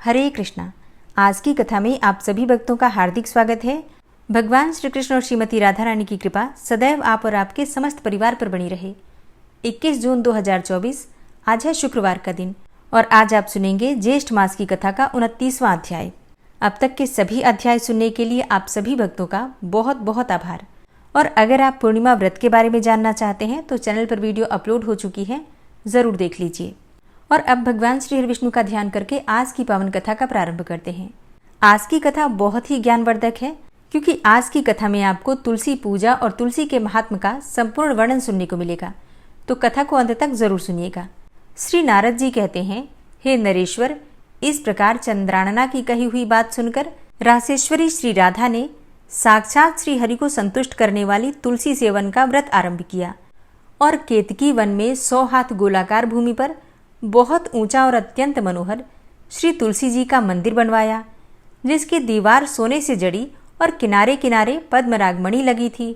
हरे कृष्णा। आज की कथा में आप सभी भक्तों का हार्दिक स्वागत है। भगवान श्री कृष्ण और श्रीमती राधा रानी की कृपा सदैव आप और आपके समस्त परिवार पर बनी रहे। 21 जून 2024 आज है शुक्रवार का दिन और आज आप सुनेंगे ज्येष्ठ मास की कथा का 29वां अध्याय। अब तक के सभी अध्याय सुनने के लिए आप सभी भक्तों का बहुत बहुत आभार। और अगर आप पूर्णिमा व्रत के बारे में जानना चाहते हैं तो चैनल पर वीडियो अपलोड हो चुकी है, ज़रूर देख लीजिए। और अब भगवान श्री हरिविष्णु का ध्यान करके आज की पावन कथा का प्रारंभ करते हैं। आज की कथा बहुत ही ज्ञानवर्धक है क्योंकि आज की कथा में आपको तुलसी पूजा और तुलसी के महात्म का संपूर्ण वर्णन सुनने को मिलेगा, तो कथा को अंत तक जरूर सुनिएगा। श्री नारद जी कहते हैं, हे नरेश्वर, इस प्रकार चंद्रानना की कही हुई बात सुनकर रासेश्वरी श्री राधा ने साक्षात श्री हरि को संतुष्ट करने वाली तुलसी सेवन का व्रत आरंभ किया और केतकी वन में 100 हाथ गोलाकार भूमि पर बहुत ऊंचा और अत्यंत मनोहर श्री तुलसी जी का मंदिर बनवाया, जिसकी दीवार सोने से जड़ी और किनारे किनारे पद्मराग मणि लगी थी।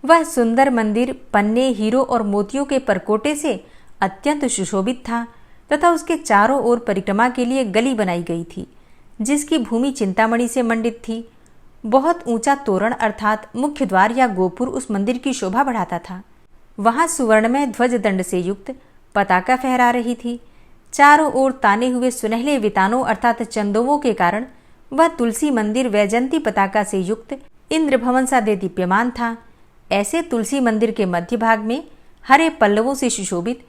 वह सुंदर मंदिर पन्ने, हीरो और मोतियों के परकोटे से अत्यंत सुशोभित था तथा उसके चारों ओर परिक्रमा के लिए गली बनाई गई थी, जिसकी भूमि चिंतामणि से मंडित थी। बहुत ऊंचा तोरण अर्थात मुख्य द्वार या गोपुर उस मंदिर की शोभा बढ़ाता था। वहां सुवर्णमय ध्वज दंड से युक्त पताका फहरा रही थी। चारों ओर ताने हुए सुनहले वितानों अर्थात चंदोवों के कारण वह तुलसी मंदिर वैजंती पताका से युक्त इंद्र भवन सा दे दीप्यमान था। ऐसे तुलसी मंदिर के मध्य भाग में हरे पल्लवों से सुशोभित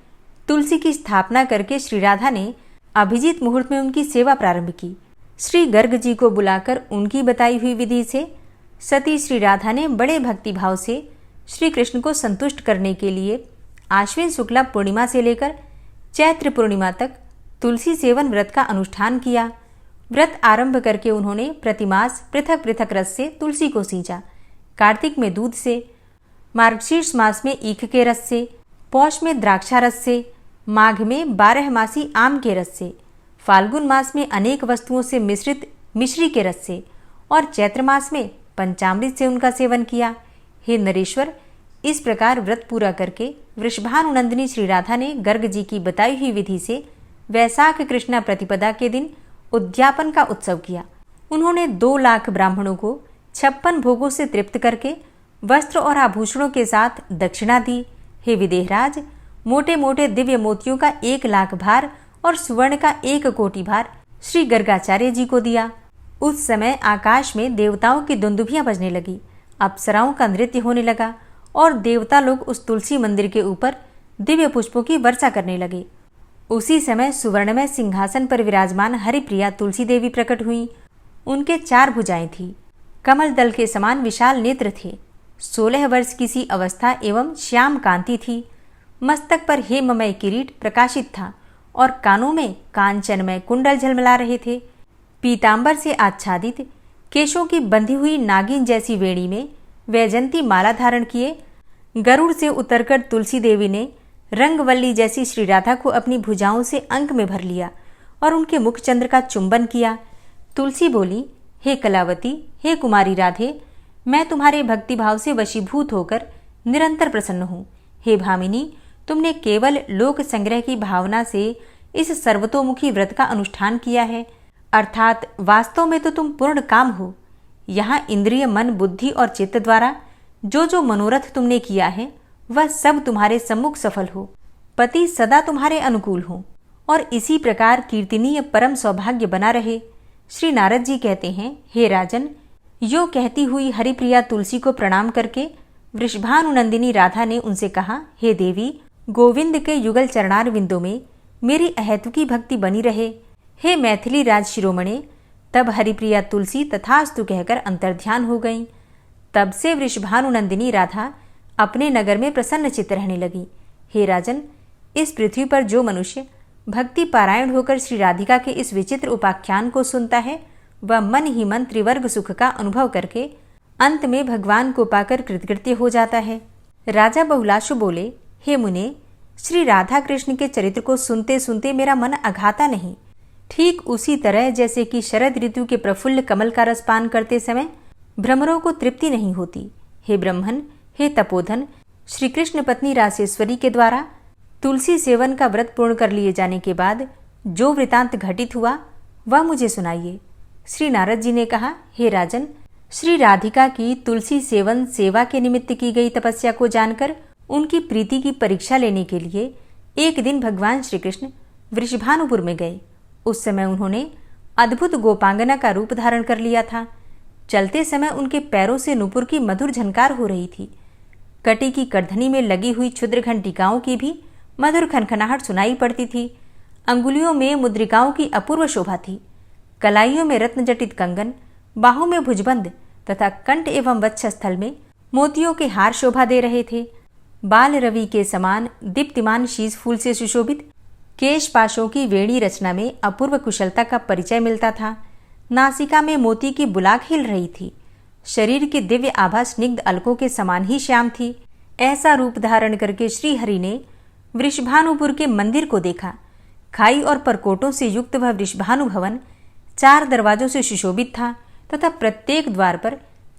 तुलसी की स्थापना करके श्री राधा ने अभिजीत मुहूर्त में उनकी सेवा प्रारंभ की। श्री गर्ग जी को बुलाकर उनकी बताई हुई विधि से सती श्री राधा ने बड़े भक्तिभाव से श्री कृष्ण को संतुष्ट करने के लिए आश्विन शुक्ला पूर्णिमा से लेकर चैत्र पूर्णिमा तक तुलसी सेवन व्रत का अनुष्ठान किया। व्रत आरंभ करके उन्होंने प्रतिमास पृथक पृथक रस से तुलसी को सींचा। कार्तिक में दूध से, मार्गशीर्ष मास में ईख के रस से, पौष में द्राक्षा रस से, माघ में 12 मासी आम के रस से, फाल्गुन मास में अनेक वस्तुओं से मिश्रित मिश्री के रस से और चैत्र मास में पंचामृत से उनका सेवन किया। हे नरेश्वर, इस प्रकार व्रत पूरा करके वृषभानुनंदिनी श्री राधा ने गर्ग जी की बताई हुई विधि से वैशाख कृष्णा प्रतिपदा के दिन उद्यापन का उत्सव किया। उन्होंने 2 लाख ब्राह्मणों को 56 भोगों से तृप्त करके वस्त्र और आभूषणों के साथ दक्षिणा दी। हे विदेहराज, मोटे मोटे दिव्य मोतियों का 1 लाख भार और सुवर्ण का 1 कोटि भार श्री गर्गाचार्य जी को दिया। उस समय आकाश में देवताओं की दुंदुभियां बजने लगी, अप्सराओं का नृत्य होने लगा और देवता लोग उस तुलसी मंदिर के ऊपर दिव्य पुष्पों की वर्षा करने लगे। उसी समय सुवर्णमय सिंहासन पर विराजमान हरिप्रिया तुलसी देवी प्रकट हुई। उनके 4 भुजाएं थी, कमल दल के समान विशाल नेत्र थे, 16 वर्ष की सी अवस्था एवं श्याम कांति थी। मस्तक पर हेममय किरीट प्रकाशित था और कानों में कांचनमय कुंडल झलमला रहे थे। पीतांबर से आच्छादित केशों की बंधी हुई नागिन जैसी वेणी में वैजंती माला धारण किए गरुड़ से उतरकर तुलसी देवी ने रंगवल्ली जैसी श्री राधा को अपनी भुजाओं से अंक में भर लिया और उनके मुख चंद्र का चुंबन किया। तुलसी बोली, हे कलावती, हे कुमारी राधे, मैं तुम्हारे भक्तिभाव से वशीभूत होकर निरंतर प्रसन्न हूँ। हे भामिनी, तुमने केवल लोक संग्रह की भावना से इस सर्वतोमुखी व्रत का अनुष्ठान किया है, अर्थात वास्तव में तो तुम पूर्ण काम हो। यहाँ इंद्रिय, मन, बुद्धि और चित्त द्वारा जो जो मनोरथ तुमने किया है वह सब तुम्हारे सम्मुख सफल हो। पति सदा तुम्हारे अनुकूल हो और इसी प्रकार कीर्तनीय परम सौभाग्य बना रहे। श्री नारद जी कहते हैं, हे राजन, यो कहती हुई हरिप्रिया तुलसी को प्रणाम करके वृषभानुनंदिनी राधा ने उनसे कहा, हे देवी, गोविंद के युगल चरणार विंदों में मेरी अहेतुकी भक्ति बनी रहे। हे मैथिली राज शिरोमणे। तब हरिप्रिया तुलसी तथास्तु कहकर अंतर्ध्यान हो गईं। तब से वृषभानुनंदिनी राधा अपने नगर में प्रसन्न चित्त रहने लगी। हे राजन, इस पृथ्वी पर जो मनुष्य भक्ति पारायण होकर श्री राधिका के इस विचित्र उपाख्यान को सुनता है वह मन ही मन त्रिवर्ग सुख का अनुभव करके अंत में भगवान को पाकर कृतकृत्य हो जाता है। राजा बहुलाशु बोले, हे मुने, श्री राधा कृष्ण के चरित्र को सुनते सुनते मेरा मन अघाता नहीं। ठीक उसी तरह जैसे कि शरद ऋतु के प्रफुल्ल कमल का रस पान करते समय भ्रमरों को तृप्ति नहीं होती। हे ब्रह्मन, हे तपोधन, श्री कृष्ण पत्नी रासेश्वरी के द्वारा तुलसी सेवन का व्रत पूर्ण कर लिए जाने के बाद जो वृतांत घटित हुआ वह मुझे सुनाइए। श्री नारद जी ने कहा, हे राजन, श्री राधिका की तुलसी सेवन सेवा के निमित्त की गई तपस्या को जानकर उनकी प्रीति की परीक्षा लेने के लिए एक दिन भगवान श्री कृष्ण वृषभानुपुर में गए। उस समय उन्होंने अद्भुत गोपांगना का रूप धारण कर लिया था। चलते समय उनके पैरों से नुपुर की मधुर झनकार हो रही थी। कटी की करधनी में लगी हुई क्षुद्र घंटिकाओं की भी मधुर खनखनाहट सुनाई पड़ती थी। अंगुलियों में मुद्रिकाओं की अपूर्व शोभा थी। कलाइयों में रत्नजटित कंगन, बाहों में भुजबंद तथा कंठ एवं वक्षस्थल में मोतियों के हार शोभा दे रहे थे। बाल रवि के समान दीप्तिमान शीश फूल से सुशोभित केश पाशों की वेणी रचना में अपूर्व कुशलता का परिचय मिलता था। नासिका में मोती की बुलाक हिल रही थी। शरीर की दिव्य आभा स्निग्ध अलकों के समान ही श्याम थी। ऐसा रूप धारण करके श्री हरि ने वृषभानुपुर के मंदिर को देखा। खाई और परकोटों से युक्त वह वृषभानु भवन 4 दरवाजों से सुशोभित था तथा प्रत्येक द्वार पर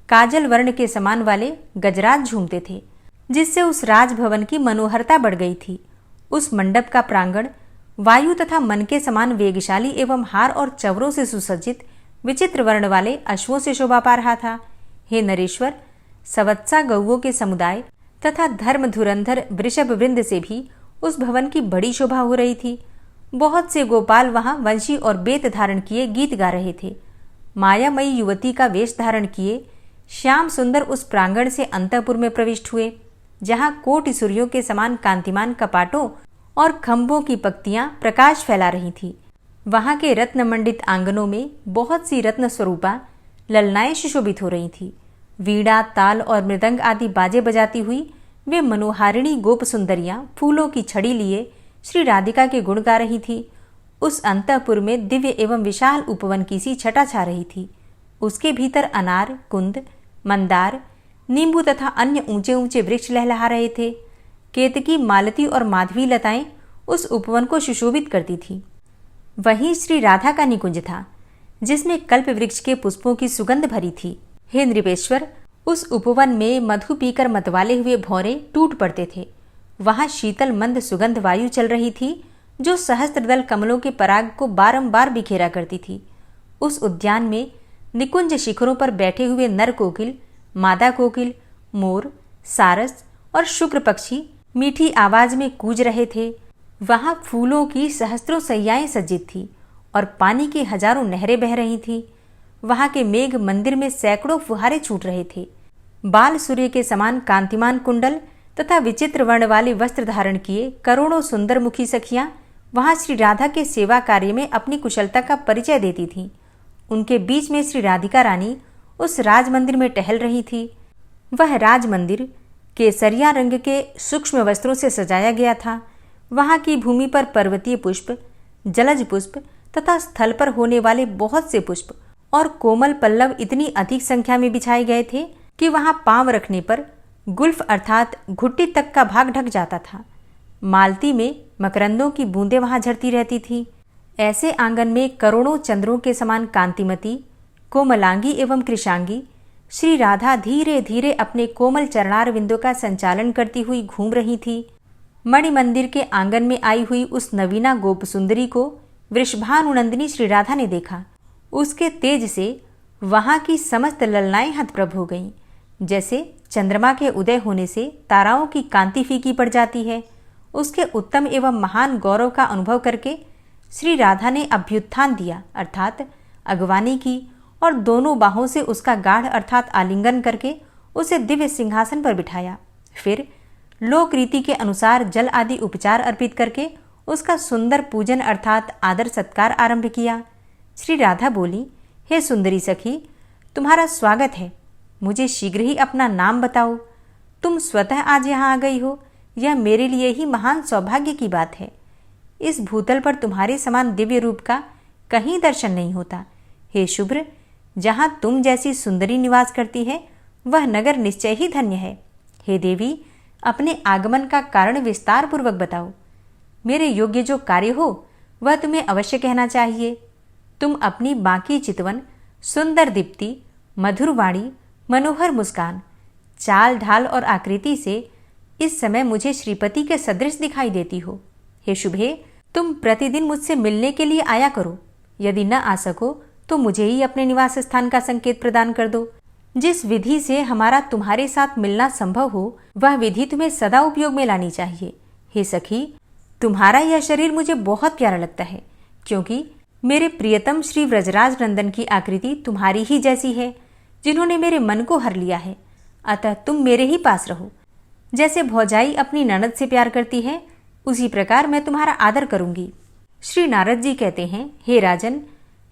काजल वर्ण के समान वाले गजराज झूमते थे, जिससे उस राजभवन की मनोहरता बढ़ गई थी। उस मंडप का प्रांगण वायु तथा मन के समान वेगशाली एवं हार और चवरों से सुसज्जित विचित्र वर्ण वाले अश्वों से शोभा पा रहा था। हे नरेश्वर, सवत्सा गौओं के समुदाय तथा धर्म धुरंधर वृषभ वृंद से भी उस भवन की बड़ी शोभा हो रही थी। बहुत से गोपाल वहां वंशी और बेत धारण किए गीत गा रहे थे। मायामयी युवती का वेश धारण किए श्याम सुंदर उस प्रांगण से अंतःपुर में प्रविष्ट हुए, जहां कोटि सूर्यों के समान कांतिमान कपाटों और खंभों की पक्तियां प्रकाश फैला रही थी। वहां के रत्न मंडित आंगनों में बहुत सी रत्न स्वरूपा ललनाएं सुशोभित हो रही थी। वीणा, ताल और मृदंग आदि बाजे बजाती हुई वे मनोहारिणी गोप सुंदरियां फूलों की छड़ी लिए श्री राधिका के गुण गा रही थी। उस अंतःपुर में दिव्य एवं विशाल उपवन की सी छटा छा रही थी। उसके भीतर अनार, कुंद, मंदार, नींबू तथा अन्य ऊंचे ऊंचे वृक्ष लहलहा रहे थे। केतकी, मालती और माधवी लताएं उस उपवन को सुशोभित करती थी। वहीं श्री राधा का निकुंज था, जिसमें कल्प वृक्ष के पुष्पों की सुगंध भरी थी। हे नृपेश्वर, उस उपवन में मधु पीकर मतवाले हुए भौरे टूट पड़ते थे। वहां शीतल मंद सुगंध वायु चल रही थी, जो सहस्त्रदल कमलों के पराग को बारंबार बिखेरा करती थी। उस उद्यान में निकुंज शिखरों पर बैठे हुए नर कोकिल, मादा कोकिल, मोर, सारस और शुक्र पक्षी मीठी आवाज में कूज रहे थे। वहां फूलों की सहस्त्रों सैयाएं सज्जित थी और पानी की हजारों नहरें बह रही थी। वहां के मेघ मंदिर में सैकड़ों फुहारे छूट रहे थे। बाल सूर्य के समान कांतिमान कुंडल तथा विचित्र वर्ण वाले वस्त्र धारण किए करोड़ों सुंदर मुखी सखियां वहां श्री राधा के सेवा कार्य में अपनी कुशलता का परिचय देती थीं। उनके बीच में श्री राधिका रानी उस राजमंदिर में टहल रही थी। वह राजमंदिर केसरिया रंग के सूक्ष्म वस्त्रों से सजाया गया था। वहां की भूमि पर पर्वतीय पुष्प, जलज पुष्प तथा स्थल पर होने वाले बहुत से पुष्प और कोमल पल्लव इतनी अधिक संख्या में बिछाए गए थे कि वहां पांव रखने पर गुल्फ अर्थात घुट्टी तक का भाग ढक जाता था। मालती में मकरंदों की बूंदें वहां झरती रहती थी। ऐसे आंगन में करोड़ों चंद्रों के समान कांतिमती, कोमलांगी एवं कृशांगी श्री राधा धीरे धीरे अपने कोमल चरणार विंदों का संचालन करती हुई घूम रही थी। मणि मंदिर के आंगन में आई हुई उस नवीना गोप सुंदरी को वृषभानुनंदिनी श्री राधा ने देखा। उसके तेज से वहां की समस्त ललनाएं हतप्रभ हो गईं, जैसे चंद्रमा के उदय होने से ताराओं की कांति फीकी पड़ जाती है। उसके उत्तम एवं महान गौरव का अनुभव करके श्री राधा ने अभ्युत्थान दिया अर्थात अगवानी की और दोनों बाहों से उसका गाढ़ अर्थात आलिंगन करके उसे दिव्य सिंहासन पर बिठाया। फिर लोक रीति के अनुसार जल आदि उपचार अर्पित करके उसका सुंदर पूजन अर्थात आदर सत्कार आरंभ किया। श्री राधा बोली, हे सुंदरी सखी, तुम्हारा स्वागत है। मुझे शीघ्र ही अपना नाम बताओ। तुम स्वतः आज यहाँ आ गई हो, यह मेरे लिए ही महान सौभाग्य की बात है। इस भूतल पर तुम्हारे समान दिव्य रूप का कहीं दर्शन नहीं होता। हे शुभ्र, जहाँ तुम जैसी सुंदरी निवास करती है वह नगर निश्चय ही धन्य है। हे देवी, अपने आगमन का कारण विस्तार पूर्वक बताओ। मेरे योग्य जो कार्य हो वह तुम्हें अवश्य कहना चाहिए। तुम अपनी बाकी चितवन, सुंदर दीप्ति, मधुर वाणी, मनोहर मुस्कान, चाल ढाल और आकृति से इस समय मुझे श्रीपति के सदृश दिखाई देती हो। हे शुभे, तुम प्रतिदिन मुझसे मिलने के लिए आया करो। यदि न आ सको तो मुझे ही अपने निवास स्थान का संकेत प्रदान कर दो। जिस विधि से हमारा तुम्हारे साथ मिलना संभव हो वह विधि तुम्हें सदा उपयोग में लानी चाहिए। हे सखी, तुम्हारा यह शरीर मुझे बहुत प्यारा लगता है, क्योंकि मेरे प्रियतम श्री व्रजराज नंदन की आकृति तुम्हारी ही जैसी है, जिन्होंने मेरे मन को हर लिया है। अतः तुम मेरे ही पास रहो। जैसे भौजाई अपनी ननद से प्यार करती है, उसी प्रकार मैं तुम्हारा आदर करूंगी। श्री नारद जी कहते हैं, हे राजन,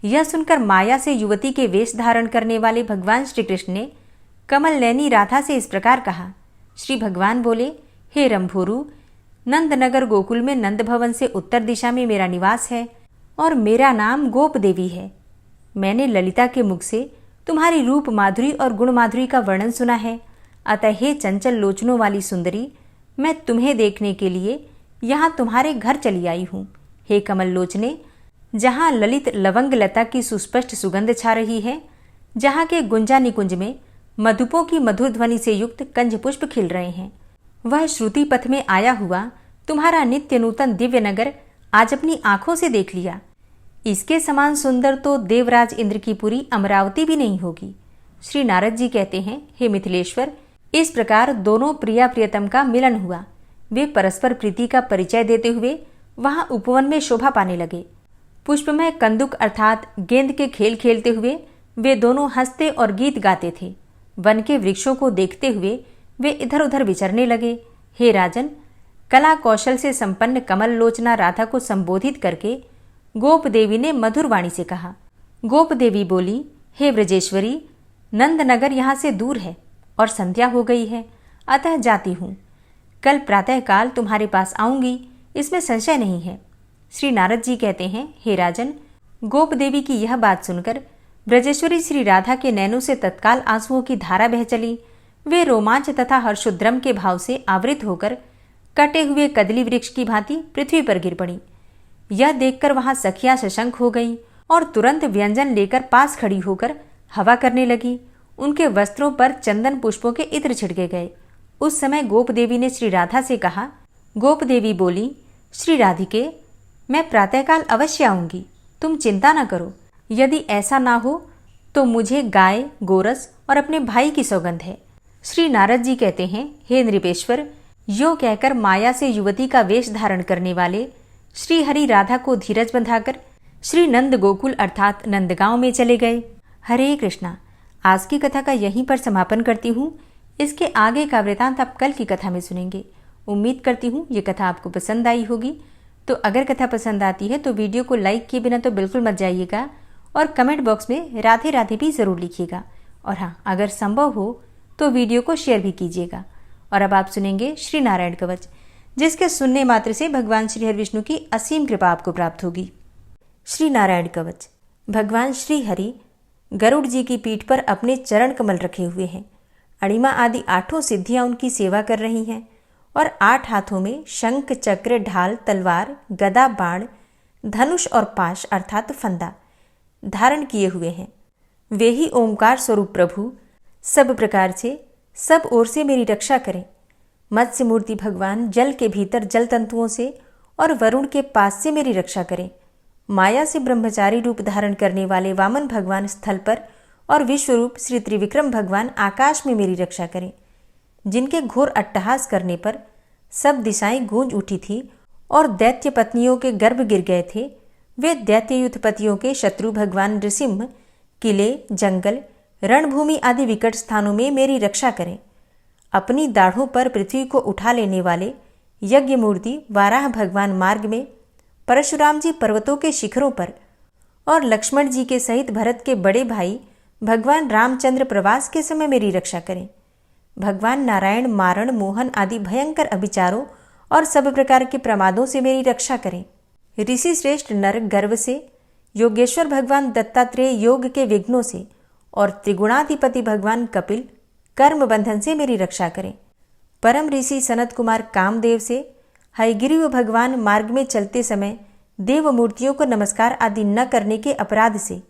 यह सुनकर माया से युवती के वेश धारण करने वाले भगवान श्री कृष्ण ने कमल नैनी राधा से इस प्रकार कहा। श्री भगवान बोले, हे रंभोरु, नंदनगर गोकुल में नंद भवन से उत्तर दिशा में मेरा निवास है और मेरा नाम गोप देवी है। मैंने ललिता के मुख से तुम्हारी रूप माधुरी और गुण माधुरी का वर्णन सुना है। अतः हे चंचल लोचनों वाली सुंदरी, मैं तुम्हें देखने के लिए यहाँ तुम्हारे घर चली आई हूँ। हे कमल लोचने, जहाँ ललित लवंग लता की सुस्पष्ट सुगंध छा रही है, जहाँ के गुंजा निकुंज में मधुपों की मधुर ध्वनि से युक्त कंज पुष्प खिल रहे हैं, वह श्रुति पथ में आया हुआ तुम्हारा नित्य नूतन दिव्य नगर आज अपनी आंखों से देख लिया। इसके समान सुंदर तो देवराज इंद्र की पुरी अमरावती भी नहीं होगी। श्री नारद जी कहते हैं, हे मिथिलेश्वर, इस प्रकार दोनों प्रिया प्रियतम का मिलन हुआ। वे परस्पर प्रीति का परिचय देते हुए वहां उपवन में शोभा पाने लगे। पुष्पमय कंदुक अर्थात गेंद के खेल खेलते हुए वे दोनों हंसते और गीत गाते थे। वन के वृक्षों को देखते हुए वे इधर उधर विचरने लगे। हे राजन, कला कौशल से संपन्न कमल लोचना राधा को संबोधित करके गोप देवी ने मधुर वाणी से कहा। गोप देवी बोली, हे व्रजेश्वरी, नंदनगर यहाँ से दूर है और संध्या हो गई है, अतः जाती हूँ। कल प्रातःकाल तुम्हारे पास आऊंगी, इसमें संशय नहीं है। श्री नारद जी कहते हैं, हे राजन, गोप देवी की यह बात सुनकर ब्रजेश्वरी श्री राधा के नैनों से तत्काल आंसुओं की धारा बह चली। वे रोमांच तथा हर्षोद्रम के भाव से आवृत होकर कटे हुए कदली वृक्ष की भांति पृथ्वी पर गिर पड़ी। यह देखकर वहां सखियां सशंक हो गईं और तुरंत व्यंजन लेकर पास खड़ी होकर हवा करने लगी। उनके वस्त्रों पर चंदन पुष्पों के इत्र छिड़के गए। उस समय गोप देवी ने श्री राधा से कहा। गोप देवी बोली, श्री राधिके, मैं प्रातःकाल अवश्य आऊंगी, तुम चिंता न करो। यदि ऐसा ना हो तो मुझे गाय, गोरस और अपने भाई की सौगंध है। श्री नारद जी कहते हैं, हे नृपेश्वर, यो कहकर माया से युवती का वेश धारण करने वाले श्री हरि राधा को धीरज बंधाकर श्री नंद गोकुल अर्थात नंदगांव में चले गए। हरे कृष्णा। आज की कथा का यहीं पर समापन करती हूँ। इसके आगे का वृतांत आप कल की कथा में सुनेंगे। उम्मीद करती हूँ ये कथा आपको पसंद आई होगी। तो अगर कथा पसंद आती है तो वीडियो को लाइक किए बिना तो बिल्कुल मत जाइएगा और कमेंट बॉक्स में राधे राधे भी ज़रूर लिखिएगा। और हाँ, अगर संभव हो तो वीडियो को शेयर भी कीजिएगा। और अब आप सुनेंगे श्री नारायण कवच, जिसके सुनने मात्र से भगवान श्री हरि विष्णु की असीम कृपा आपको प्राप्त होगी। श्री नारायण कवच। भगवान श्री हरि गरुड़ जी की पीठ पर अपने चरण कमल रखे हुए हैं। अणिमा आदि 8 सिद्धियां उनकी सेवा कर रही हैं और 8 हाथों में शंख, चक्र, ढाल, तलवार, गदा, बाण, धनुष और पाश अर्थात फंदा धारण किए हुए हैं। वे ही ओंकार स्वरूप प्रभु सब प्रकार से सब ओर से मेरी रक्षा करें। मत्स्य मूर्ति भगवान जल के भीतर जल तंतुओं से और वरुण के पास से मेरी रक्षा करें। माया से ब्रह्मचारी रूप धारण करने वाले वामन भगवान स्थल पर और विश्वरूप श्री त्रिविक्रम भगवान आकाश में मेरी रक्षा करें। जिनके घोर अट्टहास करने पर सब दिशाएं गूंज उठी थी और दैत्य पत्नियों के गर्भ गिर गए थे, वे दैत्य युद्धपतियों के शत्रु भगवान नृसिंह किले, जंगल, रणभूमि आदि विकट स्थानों में मेरी रक्षा करें। अपनी दाढ़ों पर पृथ्वी को उठा लेने वाले यज्ञ मूर्ति वाराह भगवान मार्ग में, परशुराम जी पर्वतों के शिखरों पर और लक्ष्मण जी के सहित भरत के बड़े भाई भगवान रामचंद्र प्रवास के समय मेरी रक्षा करें। भगवान नारायण मारण, मोहन आदि भयंकर अभिचारों और सब प्रकार के प्रमादों से मेरी रक्षा करें। ऋषि श्रेष्ठ नर गर्व से, योगेश्वर भगवान दत्तात्रेय योग के विघ्नों से और त्रिगुणाधिपति भगवान कपिल कर्म बंधन से मेरी रक्षा करें। परम ऋषि सनत कुमार कामदेव से, हयग्रीव भगवान मार्ग में चलते समय देव मूर्तियों को नमस्कार आदि न करने के अपराध से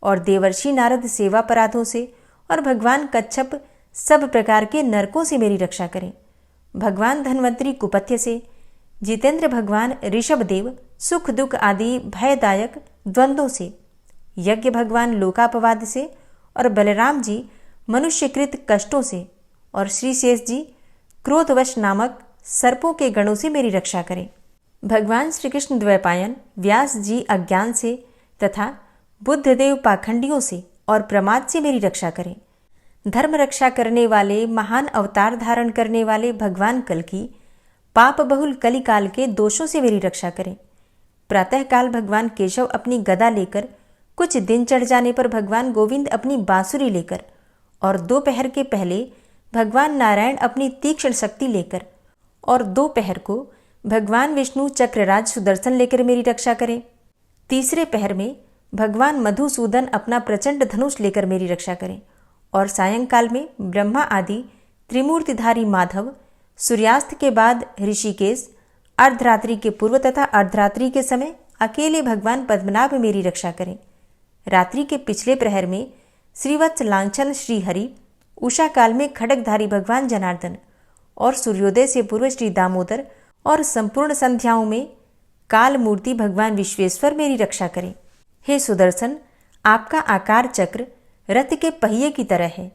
और देवर्षि नारद सेवा अपराधों से और भगवान कच्छप सब प्रकार के नरकों से मेरी रक्षा करें। भगवान धन्वंतरी कुपथ्य से, जितेंद्र भगवान ऋषभदेव सुख दुख आदि भयदायक द्वंद्वों से यज्ञ भगवान लोकापवाद से और बलराम जी मनुष्यकृत कष्टों से और श्री शेष जी क्रोधवश नामक सर्पों के गणों से मेरी रक्षा करें। भगवान श्री कृष्ण द्वैपायन व्यास जी अज्ञान से तथा बुद्धदेव पाखंडियों से और प्रमाद से मेरी रक्षा करें। धर्म रक्षा करने वाले महान अवतार धारण करने वाले भगवान कल्कि पाप बहुल कलिकाल के दोषों से मेरी रक्षा करें। प्रातःकाल भगवान केशव अपनी गदा लेकर, कुछ दिन चढ़ जाने पर भगवान गोविंद अपनी बांसुरी लेकर और दोपहर के पहले भगवान नारायण अपनी तीक्ष्ण शक्ति लेकर और दोपहर को भगवान विष्णु चक्रराज सुदर्शन लेकर मेरी रक्षा करें। तीसरे पहर में भगवान मधुसूदन अपना प्रचंड धनुष लेकर मेरी रक्षा करें और सायंकाल में ब्रह्मा आदि त्रिमूर्तिधारी माधव, सूर्यास्त के बाद ऋषिकेश, अर्धरात्रि के पूर्व तथा अर्धरात्रि के समय अकेले भगवान पद्मनाभ मेरी रक्षा करें। रात्रि के पिछले प्रहर में श्रीवत्स लांछन श्रीहरि, उषा काल में खड्गधारी भगवान जनार्दन और सूर्योदय से पूर्व श्री दामोदर और संपूर्ण संध्याओं में काल मूर्ति भगवान विश्वेश्वर मेरी रक्षा करें। हे सुदर्शन, आपका आकार चक्र रथ के पहिए की तरह है।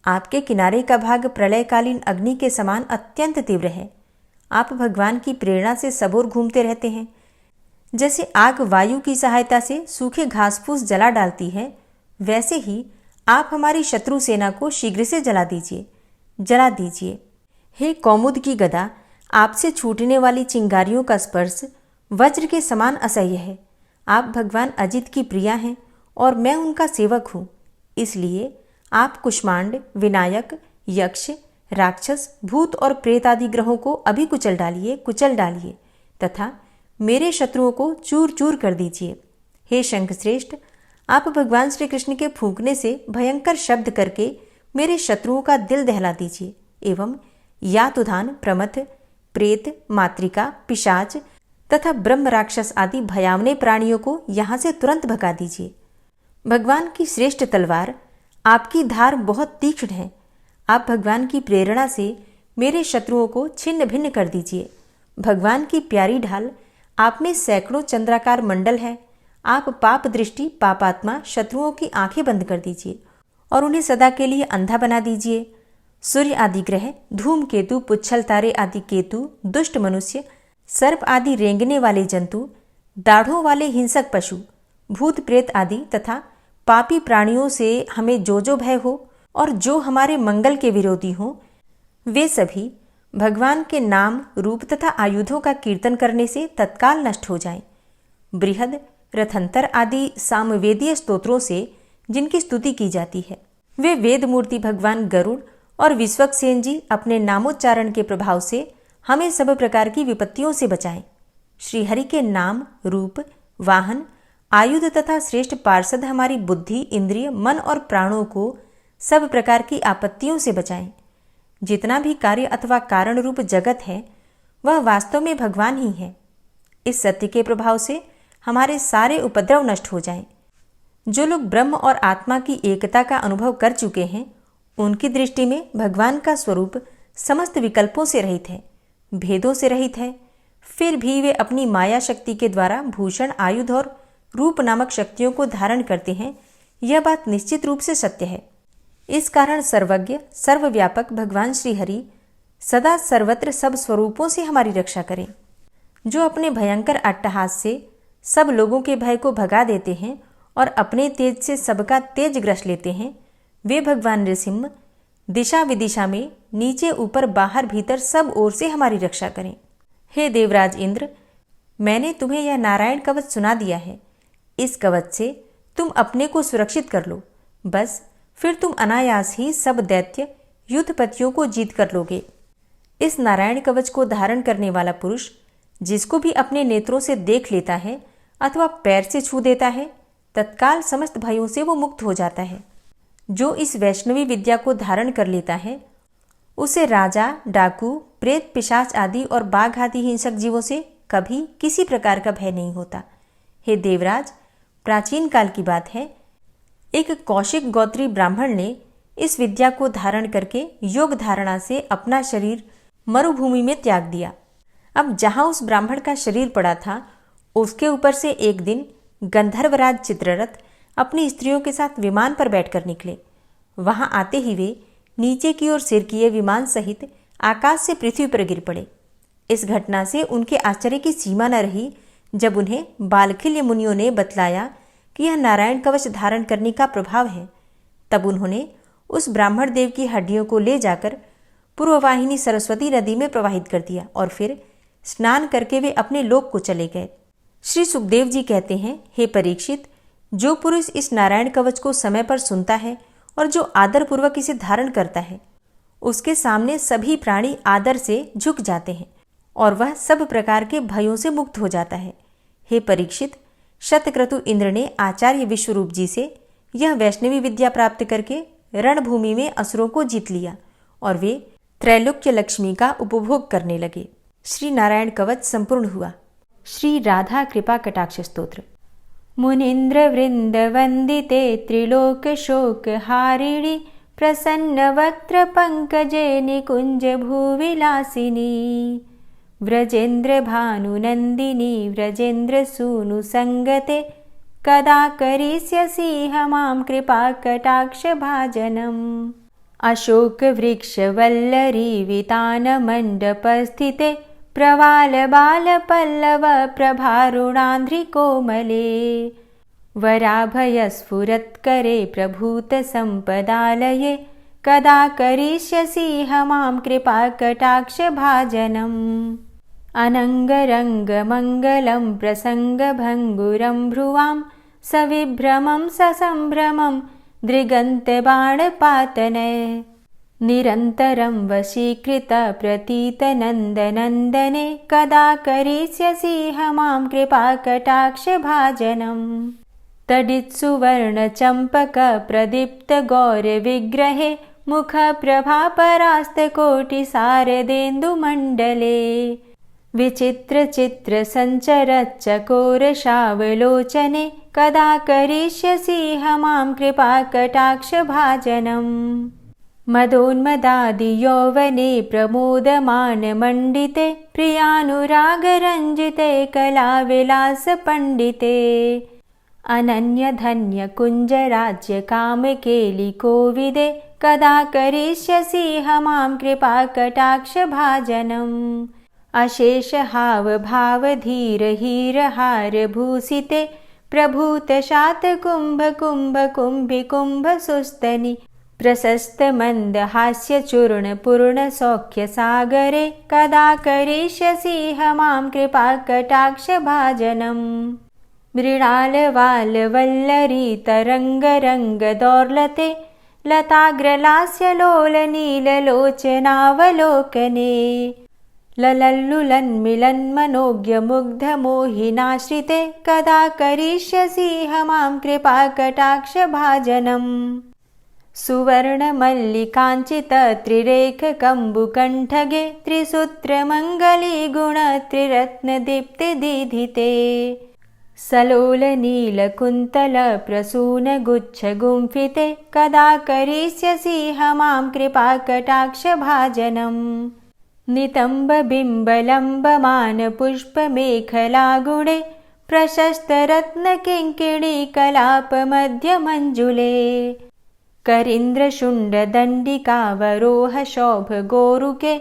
आपके किनारे का भाग प्रलयकालीन अग्नि के समान अत्यंत तीव्र है। आप भगवान की प्रेरणा से सबोर घूमते रहते हैं। जैसे आग वायु की सहायता से सूखे घास फूस जला डालती है, वैसे ही आप हमारी शत्रु सेना को शीघ्र से जला दीजिए। हे कौमुद की गदा, आपसे छूटने वाली चिंगारियों का स्पर्श वज्र के समान असह्य है। आप भगवान अजित की प्रिया हैं और मैं उनका सेवक हूँ। इसलिए आप कुष्मांड, विनायक, यक्ष, राक्षस, भूत और प्रेत आदि ग्रहों को अभी कुचल डालिए तथा मेरे शत्रुओं को चूर चूर कर दीजिए। हे शंखश्रेष्ठ, आप भगवान श्री कृष्ण के फूंकने से भयंकर शब्द करके मेरे शत्रुओं का दिल दहला दीजिए एवं यातुधान, प्रमथ, प्रेत, मातृका, पिशाच तथा ब्रह्म राक्षस आदि भयावने प्राणियों को यहाँ से तुरंत भगा दीजिए। भगवान की श्रेष्ठ तलवार, आपकी धार बहुत तीक्ष्ण है। आप भगवान की प्रेरणा से मेरे शत्रुओं को छिन्न भिन्न कर दीजिए। भगवान की प्यारी ढाल, आप में सैकड़ों चंद्राकार मंडल है। आप पाप दृष्टि, पापात्मा शत्रुओं की आंखें बंद कर दीजिए और उन्हें सदा के लिए अंधा बना दीजिए। सूर्य आदि ग्रह, धूमकेतु, पुच्छल तारे आदि केतु, दुष्ट मनुष्य, सर्प आदि रेंगने वाले जंतु, दाढ़ों वाले हिंसक पशु, भूत प्रेत आदि तथा पापी प्राणियों से हमें जो भय हो और जो हमारे मंगल के विरोधी हों, वे सभी भगवान के नाम, रूप तथा आयुधों का कीर्तन करने से तत्काल नष्ट हो जाएं। बृहद, रथंतर आदि सामवेदीय स्तोत्रों से जिनकी स्तुति की जाती है, वे वेद मूर्ति भगवान गरुड़ और विश्वक्सेन जी अपने नामोच्चारण के प्रभाव से हमें सब प्रकार की विपत्तियों से बचाएं। श्रीहरि के नाम, रूप, वाहन, आयुध तथा श्रेष्ठ पार्षद हमारी बुद्धि, इंद्रिय, मन और प्राणों को सब प्रकार की आपत्तियों से बचाएं। जितना भी कार्य अथवा कारण रूप जगत है, वह वास्तव में भगवान ही है। इस सत्य के प्रभाव से हमारे सारे उपद्रव नष्ट हो जाएं। जो लोग ब्रह्म और आत्मा की एकता का अनुभव कर चुके हैं, उनकी दृष्टि में भगवान का स्वरूप समस्त विकल्पों से रहित है, भेदों से रहित है। फिर भी वे अपनी माया शक्ति के द्वारा भूषण, आयुध और रूप नामक शक्तियों को धारण करते हैं। यह बात निश्चित रूप से सत्य है। इस कारण सर्वज्ञ, सर्वव्यापक भगवान श्रीहरि सदा सर्वत्र सब स्वरूपों से हमारी रक्षा करें। जो अपने भयंकर अट्टहास से सब लोगों के भय को भगा देते हैं और अपने तेज से सबका तेज ग्रस लेते हैं, वे भगवान नृसिंह दिशा विदिशा में, नीचे ऊपर बाहर भीतर सब ओर से हमारी रक्षा करें। हे देवराज इंद्र, मैंने तुम्हें यह नारायण कवच सुना दिया है। इस कवच से तुम अपने को सुरक्षित कर लो। बस फिर तुम अनायास ही सब दैत्य युद्धपतियों को जीत कर लोगे। इस नारायण कवच को धारण करने वाला पुरुष जिसको भी अपने नेत्रों से देख लेता है अथवा पैर से छू देता है, तत्काल समस्त भयों से वो मुक्त हो जाता है। जो इस वैष्णवी विद्या को धारण कर लेता है, उसे राजा, डाकू, प्रेत, पिशाच आदि और बाघ आदि हिंसक जीवों से कभी किसी प्रकार का भय नहीं होता। हे देवराज, प्राचीन काल की बात है, एक कौशिक गोत्री ब्राह्मण ने इस विद्या को धारण करके योग धारणा से अपना शरीर मरुभूमि में त्याग दिया। अब जहां उस ब्राह्मण का शरीर पड़ा था, उसके ऊपर से एक दिन गंधर्वराज चित्ररथ अपनी स्त्रियों के साथ विमान पर बैठकर निकले। वहां आते ही वे नीचे की ओर सिर किए विमान सहित आकाश से पृथ्वी पर गिर पड़े। इस घटना से उनके आश्चर्य की सीमा न रही जब उन्हें बालखिल्य मुनियों ने बतलाया कि यह नारायण कवच धारण करने का प्रभाव है। तब उन्होंने उस ब्राह्मण देव की हड्डियों को ले जाकर पूर्ववाहिनी सरस्वती नदी में प्रवाहित कर दिया और फिर स्नान करके वे अपने लोक को चले गए। श्री सुखदेव जी कहते हैं, हे परीक्षित, जो पुरुष इस नारायण कवच को समय पर सुनता है और जो आदरपूर्वक इसे धारण करता है, उसके सामने सभी प्राणी आदर से झुक जाते हैं और वह सब प्रकार के भयों से मुक्त हो जाता है। हे परीक्षित, शतक्रतु इंद्र ने आचार्य विश्वरूप जी से यह वैष्णवी विद्या प्राप्त करके रणभूमि में असुरों को जीत लिया और वे त्रैलोक्य लक्ष्मी का उपभोग करने लगे। श्री नारायण कवच संपूर्ण हुआ। श्री राधा कृपा कटाक्ष स्तोत्र। मुनीन्द्र वृंद वंदिते त्रिलोक शोक हारिणी प्रसन्न वक्त्र पंकजे निकुंज भूविलासिनी व्रजेन्द्र भानुनंदिनी व्रजेन्द्र सूनु संगते कदा करिष्यसि मां कृपा कटाक्ष भाजनम्। अशोक वृक्ष वल्लरी वितान मंडपस्थिते प्रवाल बाल पल्लव प्रभारुणांध्रि कोमले वराभय स्फुरत्करे प्रभूत संपदालये कदा करिष्यसि मां कृपा कटाक्ष भाजनम्। अनंगरंग मंगलम प्रसंग भंगुरं भ्रुवां सविभ्रमं ससंभ्रमं दृगन्त बाणपातने निरन्तरं वशीकृत प्रतीत नन्दनन्दने कदा करिष्यसि मां कृपा कटाक्ष भाजनम्। तडित्सुवर्ण चंपक प्रदीप्त गौर विग्रहे मुख प्रभा परास्त कोटि शारदेन्दु मंडले विचित्र चित्र संचर चकोर शावलोचने कदा करिष्यसि मां कृपा कटाक्ष भाजनम्। मदोन्मदादि यौवने प्रमोदमान मंडिते प्रियानुराग रंजिते कला विलास पंडिते अनन्य धन्य कुंज राज्य काम केलि कोविदे कदा करिष्यसि मां कृपा कटाक्ष भाजनम्। अशेष हाव भाव धीर हीर हार भूषिते प्रभूत शात कुंभ कुंभ कुंभि कुंभ सुस्तनि प्रशस्त मंद हास्य चूर्ण पूर्ण सौख्य सागरे कदा करिष्यसि मां कृपा कटाक्ष भाजनम्। मृणाल वाल वल्लरी तरंग रंग दौर्लते लताग्रलास्य लोल नील लोचनावलोकने ललल्लुलन्मिलन्मनोज्ञ मुग्ध मोहिनाश्रिते कदा करिष्यसि मां कृपा कटाक्ष भाजनम्। सुवर्ण मल्लिकांचित त्रिरेख कंबुकंठगे त्रिसूत्र मंगली गुण त्रिरत्न दीप्ति दीधिते सलोल नील कुंतल प्रसून गुच्छ गुंफिते कदा करिष्यसि मां कृपा कटाक्ष भाजनम्। नितंब बिंब लंबमान पुष्प मेखला गुणे प्रशस्त रत्न किंकिणी कलाप मध्य मंजुले करींद्र शुंड दंडिकावरोह शोभ गोरुके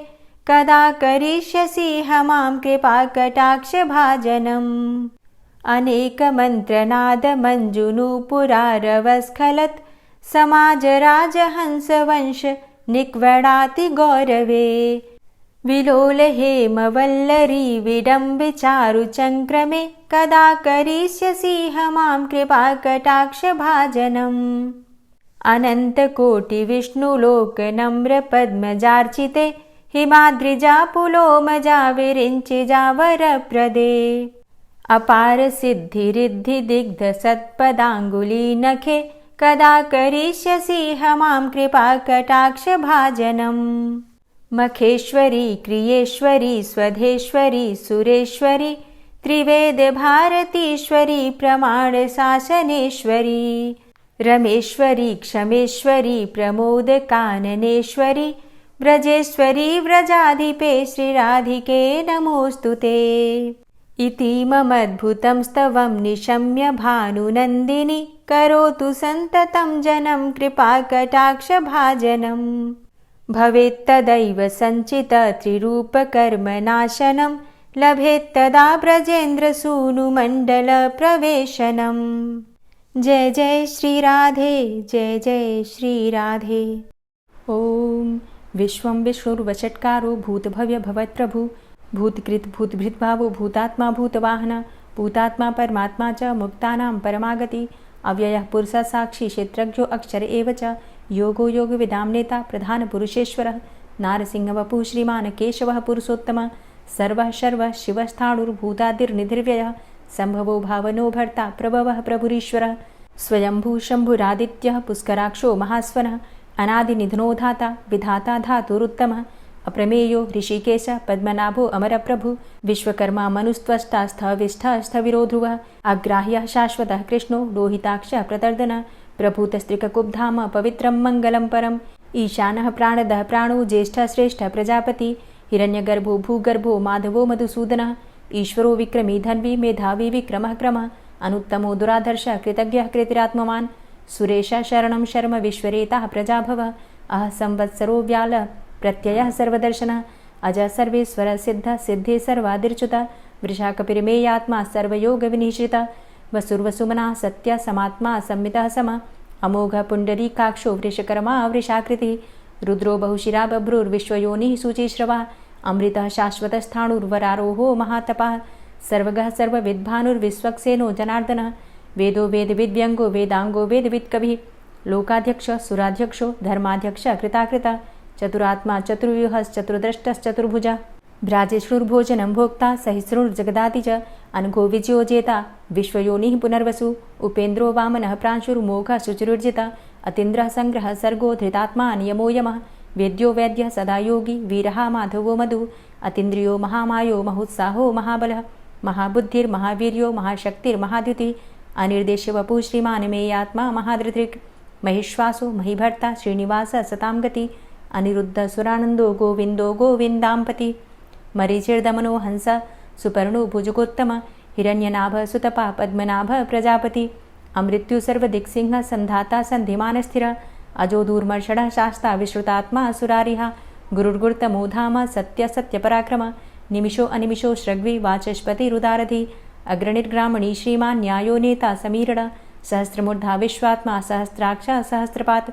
कदा करिष्यसि मां कृपा कटाक्ष भाजनम्। अनेक मंत्रनाद मंजुनूपुरारवस्खलत समाज राजहंस वंश निक्वडाति गौरवे विलोल हेम वल्लरी विडम्बि चारु चंक्रमे कदा करिष्यसि मां कृपा कटाक्ष भाजनम्। अनंत कोटि विष्णुलोक नम्र पद्मजार्चिते हिमाद्रिजा पुलोमजा विरिंचिजा वरप्रदे अपार सिद्धि रिद्धि दिग्ध सत्पदांगुली नखे कदा करिष्यसि मां कृपा कटाक्ष भाजनम्। मखेश्वरी क्रियेश्वरी स्वधेश्वरी सुरेश्वरी त्रिवेद भारतीश्वरी प्रमाण शासनेश्वरी रमेश्वरी क्षमेश्वरी प्रमोद काननेश्वरी व्रजेश्वरी व्रजाधिपे श्रीराधिके नमोस्तुते इतीममद्भुतं स्तवं निशम्य भानुनन्दिनी करोतु सन्ततं जनं कृपाकटाक्षभाजनम् भवेत्तदैव सञ्चित त्रिरूपकर्मनाशनं लभेत्तदा ब्रजेन्द्रसूनुमण्डलप्रवेशनम्। जय जय श्री राधे, जय जय श्री राधे। ओम विश्वं विष्णुर्वषट्कारो भूतभव्य भवत्प्रभु भूतकृत भूतभृद्भावो भूतात्मा भूतवाहन भूतात्मा परमात्मा च मुक्तानां परमागति अव्ययः पुरुषः साक्षी क्षेत्रज्ञो अक्षर एव च योगो योगविदां नेता प्रधानपुरुषेश्वरः नारसिंहवपुः श्रीमान् केशवः पुरुषोत्तमः सर्वः शर्वः शिवस्थाणुर्भूतादिर्निधिर्व्ययः सम्भवो भावनो भर्ता प्रभवः प्रभुरीश्वरः स्वयंभू शम्भुरादित्यः पुष्कराक्षो महास्वनः अनादिनिधनो धाता विधाता धातुरुत्तमः अप्रमेयो ऋषिकेश पद्मनाभो अमरप्रभु विश्वकर्मा मनुस्त्वष्टा स्थविष्ठः स्थविरो ध्रुवः अग्राह्यः शाश्वतः कृष्णो लोहिताक्षः प्रतर्दनः प्रभूतस्त्रिककुब्धाम पवित्रं मङ्गलं परम् ईशानः प्राणदः प्राणो ज्येष्ठः श्रेष्ठः प्रजापति हिरण्यगर्भो भूगर्भो माधवो मधुसूदनः ईश्वरो विक्रमी धन्वी मेधावी विक्रमः क्रमः अनुत्तमो दुराधर्षः कृतज्ञः कृतिरात्मवान् सुरेशः शरणं शर्म विश्वरेताः प्रजाभवः अह संवत्सरो व्याल प्रत्ययः सर्वदर्शनः अजः सर्वेश्वर सिद्ध सिद्धे सर्वादिर्च्युतः वृषाकपिर्मेयात्मा सर्वयोगविनिश्रितः वसुर्वसुमनः सत्य समात्मा संमितः समः अमोघ पुण्डरीकाक्षो वृषकर्मा वृषाकृतिः रुद्रो बहुशिरा बभ्रुर्विश्वयोनिः शुचिश्रवः अमृतः शाश्वतस्थाणुर्वरारोहो महातपः सर्वगः सर्वविद्भानुर्विश्वक्सेनो जनार्दनः वेदो वेदविद्व्यङ्गो वेदाङ्गो वेदवित्कविः लोकाध्यक्ष सुराध्यक्षो धर्माध्यक्ष कृताकृता चतुरात्मा चतुर्व्यूहश्चतुर्द्रष्टश्चतुर्भुजा भ्राजिष्णुर्भोजनं भोक्ता सहिष्णुर्जगदाति च अनघो विजयो जेता विश्वयोनिः पुनर्वसु उपेन्द्रो वामनः प्रांशुर्मोघः शुचिरुर्जिता अतीन्द्रः सङ्ग्रहः सर्गो धृतात्मा नियमो यमः वेद्यो वैद्यः सदा योगी वीरः माधवो मधु अतीन्द्रियो महामायो महोत्साहो महाबलः महाबुद्धिर्महावीर्यो महाशक्तिर्महाद्युतिः अनिर्देश्यवपुः श्रीमान् मेयात्मा महाधृतिर् महिश्वासो महीभर्ता श्रीनिवासः सतां गति अनिरुद्ध सुरानन्दो गोविन्दो गोविन्दाम्पति मरीचिर्दमनो हंस सुपर्णो भुजगोत्तम हिरण्यनाभ सुतपा पद्मनाभ प्रजापति अमृत्यु सर्वदिक्सिंह संधाता सन्धिमानस्थिर अजो दूर्मर्षणः शास्ता विश्रुतात्मा सुरारिः गुरुर्गुर्तमो धाम सत्य सत्यपराक्रम निमिषो अनिमिषो श्रग्वी वाचस्पतिरुदारधि अग्रणिर्ग्रामणी श्रीमान् न्यायो नेता समीरण सहस्रमूर्धा विश्वात्मा सहस्राक्ष सहस्रपात्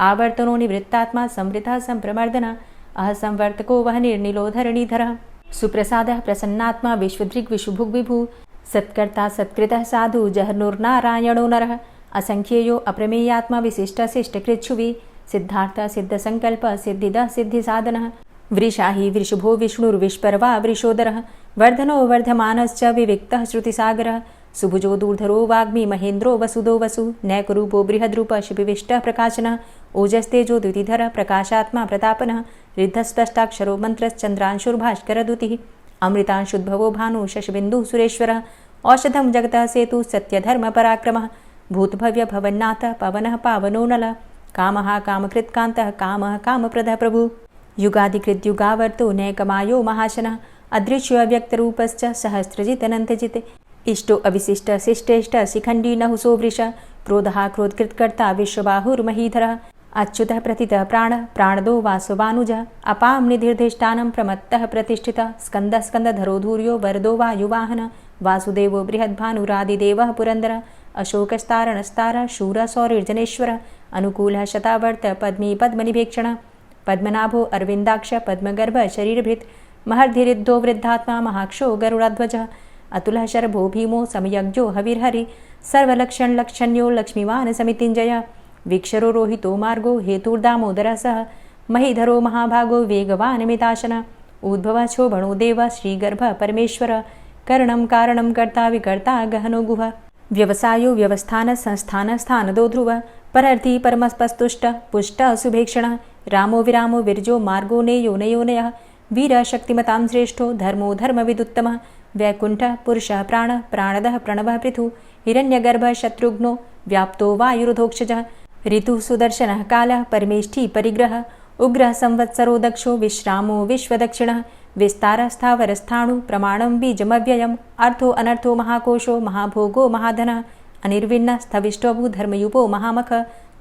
आवर्तनो निवृत्तात्मा संवृतः संप्रमर्दन अह संवर्तको वह निर्निलोधरणीधरः सुप्रसादः प्रसन्नात्मा विश्वदृग् विशुभुग्विभु सत्कर्ता सत्कृतः साधु जहर्नुर्नारायणो नरः असंख्येयो अप्रमेयात्मा विशिष्टशिष्टकृच्छुवि सिद्धार्थ सिद्धसङ्कल्प सिद्धिदः सिद्धिसाधनः वृषाहि वृषभो विष्णुर्विष्पर्वा वृषोदरः वर्धनो वर्धमानश्च विविक्तः श्रुतिसागरः सुभुजो दूर्धरो वाग्मी महेन्द्रो वसुदो वसु नैकरूपो बृहद्रूप शिपिविष्टः प्रकाशनः ओजस्तेजो द्युतिधरः प्रकाशात्मा प्रतापनः रिद्धस्पष्टाक्षरो मन्त्रश्चन्द्रांशुर्भास्करदुतिः अमृतांशुद्भवो भानु शशबिन्दुः सुरेश्वरः औषधं जगतः सेतु सत्यधर्मपराक्रमः भूतभव्य भवन्नाथ पवनः पावनो नलः कामः कामकृत्कान्तः कामः कामप्रदः प्रभु युगादिकृद्युगावर्तो नैकमायो महाशनः अदृश्योऽव्यक्तरूपश्च सहस्रजितनन्तजित् इष्टो अविशिष्ट शिष्टेष्ट शिखण्डी नहुसो वृष क्रोधः क्रोधकृत्कर्ता विश्वबाहुर्महीधरः अच्युतः प्रतितः प्राणः प्राणदो वासवानुजः अपां निधिर्धिष्ठानं प्रमत्तः प्रतिष्ठितः स्कन्दः स्कन्दधरो धूर्यो वरदो वायुवाहनः वासुदेवो बृहद्भानुरादिदेवः पुरन्दरः अशोकस्तारणस्तारः शूरः सौरिर्जनेश्वरः अनुकूलः शतावर्त पद्मी पद्मनिभेक्षणः पद्मनाभो अरविन्दाक्ष पद्मगर्भ शरीरभृत् महर्धिरिद्धो वृद्धात्मा महाक्षो गरुडाध्वजः अतुलः शर्भो भीमो समयज्ञो हविर्हरि सर्वलक्षणलक्षण्यो लक्ष्मीवान् समितिञ्जय वीक्षरो रोहितो मार्गो हेतुर्दामोदरः सह महीधरो महाभागो वेगवान् मिताशन उद्भवः क्षोभणो देव श्रीगर्भ परमेश्वर करणं कारणं कर्ता विकर्ता गहनो गुह व्यवसायो व्यवस्थान संस्थान स्थानदो ध्रुव परर्थी परमस्पस्तुष्ट पुष्ट सुभेक्षण रामो विरामो विरजो मार्गो नेयो नयोनयः वीर शक्तिमतां श्रेष्ठो धर्मो धर्मविदुत्तमः वैकुण्ठ पुरुषः प्राण प्राणदः प्रणवः पृथु हिरण्यगर्भ शत्रुघ्नो व्याप्तो वायुरुधोक्षजः ऋतुः सुदर्शनः कालः परमेष्ठी परिग्रह उग्रः संवत्सरो दक्षो विश्रामो विश्वदक्षिणः विस्तारस्थावरस्थाणु प्रमाणं बीजमव्ययम् अर्थो अनर्थो महाकोशो महाभोगो महाधनः अनिर्विण्ण स्थविष्टोभू धर्मयुपो महामख